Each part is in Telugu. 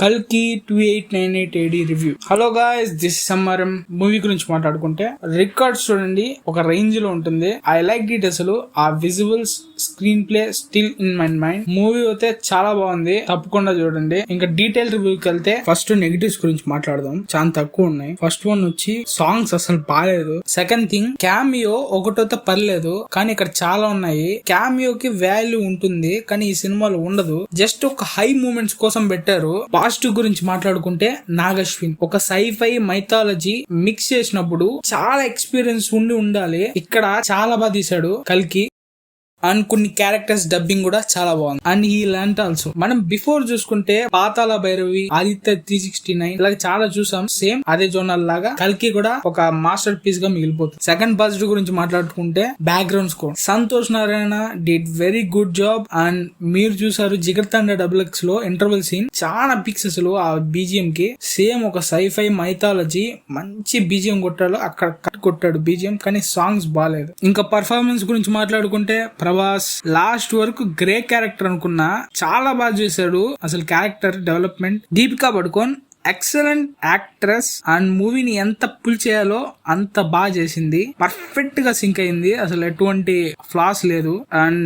కల్కి 2898 AD review. Hello guys, this సమ్మరం. మూవీ గురించి మాట్లాడుకుంటే రికార్డ్స్ చూడండి, ఒక రేంజ్ లో ఉంటుంది. I like it. అసలు ఆ visuals, screenplay still in my mind. Movie అయితే చాలా బాగుంది, తప్పకుండా చూడండి. ఇంకా డీటెయిల్ రివ్యూకి వెళ్తే ఫస్ట్ నెగటివ్స్ గురించి మాట్లాడదాం. చాలా తక్కువ ఉన్నాయి. ఫస్ట్ వన్ వచ్చి సాంగ్స్ అసలు బాగాలేదు. సెకండ్ థింగ్, క్యామియో ఒకటైతే పర్లేదు, కానీ ఇక్కడ చాలా ఉన్నాయి. క్యామియోకి వాల్యూ ఉంటుంది, కానీ ఈ సినిమాలో ఉండదు. జస్ట్ ఒక హై మూమెంట్స్ కోసం పెట్టారు. పాజిటివ్ గురించి మాట్లాడుకుంటే నాగశ్విన్ ఒక సైఫై మైథాలజీ మిక్స్ చేసినప్పుడు చాలా ఎక్స్పీరియన్స్ ఉండాలి. ఇక్కడ చాలా బాగా తీశాడు కల్కి. అండ్ కొన్ని క్యారెక్టర్స్ డబ్బింగ్ కూడా చాలా బాగుంది. అండ్ ఈ లాంటి ఆల్సో మనం బిఫోర్ చూసుకుంటే పాతాళ భైరవి, ఆదిత్య 369 ఇలాగ చాలా చూసాం. సేమ్ అదే జోనల్ లాగా కల్కి కూడా ఒక మాస్టర్ పీస్ గా మిగిలిపోతుంది. సెకండ్ పాజిటివ్ గురించి మాట్లాడుకుంటే background score. Santosh Narayana did very good job. And మీరు చూసారు జిగర్తండ XX లో ఇంటర్వెల్ సీన్ చాలా పిక్స్. అసలు ఆ బీజిఎం కి సేమ్ ఒక సైఫై మైథాలజీ మంచి బీజిఎం కొట్టాడు. అక్కడ కట్ కొట్టాడు బీజిఎం, కానీ సాంగ్స్ బాగాలేదు. ఇంకా పర్ఫార్మెన్స్ గురించి మాట్లాడుకుంటే ప్రభాస్ లాస్ట్ వరకు గ్రే క్యారెక్టర్ అనుకున్నా, చాలా బాగా చేశాడు. అసలు character development. Deepika పడుకోన్ excellent actress. And మూవీని ఎంత పుల్ చేయాలో అంత బాగా చేసింది. పర్ఫెక్ట్ గా సింక్ అయింది, అసలు ఎటువంటి ఫ్లాస్ లేదు. And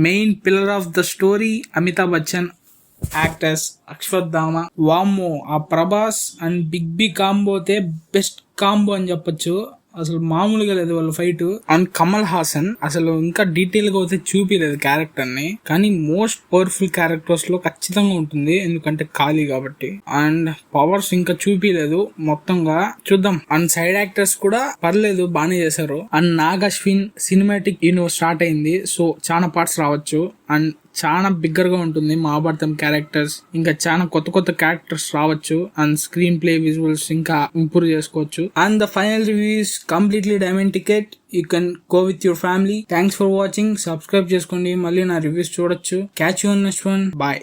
main pillar of the story Amitabh Bachchan actors, Ashwatthama, వామ్మో ఆ Prabhas and big B combo అయితే బెస్ట్ కాంబో అని చెప్పొచ్చు. అసలు మామూలుగా లేదు వాళ్ళ ఫైట్. అండ్ కమల్ హాసన్ అసలు ఇంకా డీటెయిల్ గా అయితే చూపించలేదు క్యారెక్టర్ ని, కానీ మోస్ట్ పవర్ఫుల్ క్యారెక్టర్స్ లో ఖచ్చితంగా ఉంటుంది, ఎందుకంటే ఖాళీ కాబట్టి. అండ్ పవర్స్ ఇంకా చూపించలేదు మొత్తంగా, చూద్దాం. అండ్ సైడ్ యాక్టర్స్ కూడా పర్లేదు, బానే చేశారు. అండ్ నాగశ్విన్ సినిమాటిక్ స్టార్ట్ అయింది, సో చాలా పార్ట్స్ రావచ్చు. అండ్ చాలా బిగ్గర్ గా ఉంటుంది మహాభారతం క్యారెక్టర్స్. ఇంకా చాలా కొత్త క్యారెక్టర్స్ రావచ్చు. అండ్ స్క్రీన్ ప్లే, విజువల్స్ ఇంకా ఇంప్రూవ్ చేసుకోవచ్చు. And the final reviews completely diamond ticket. You can go with your family. Thanks for watching. Subscribe చేసుకోండి, మళ్ళీ నా రివ్యూస్ చూడొచ్చు. Catch you on next one. Bye.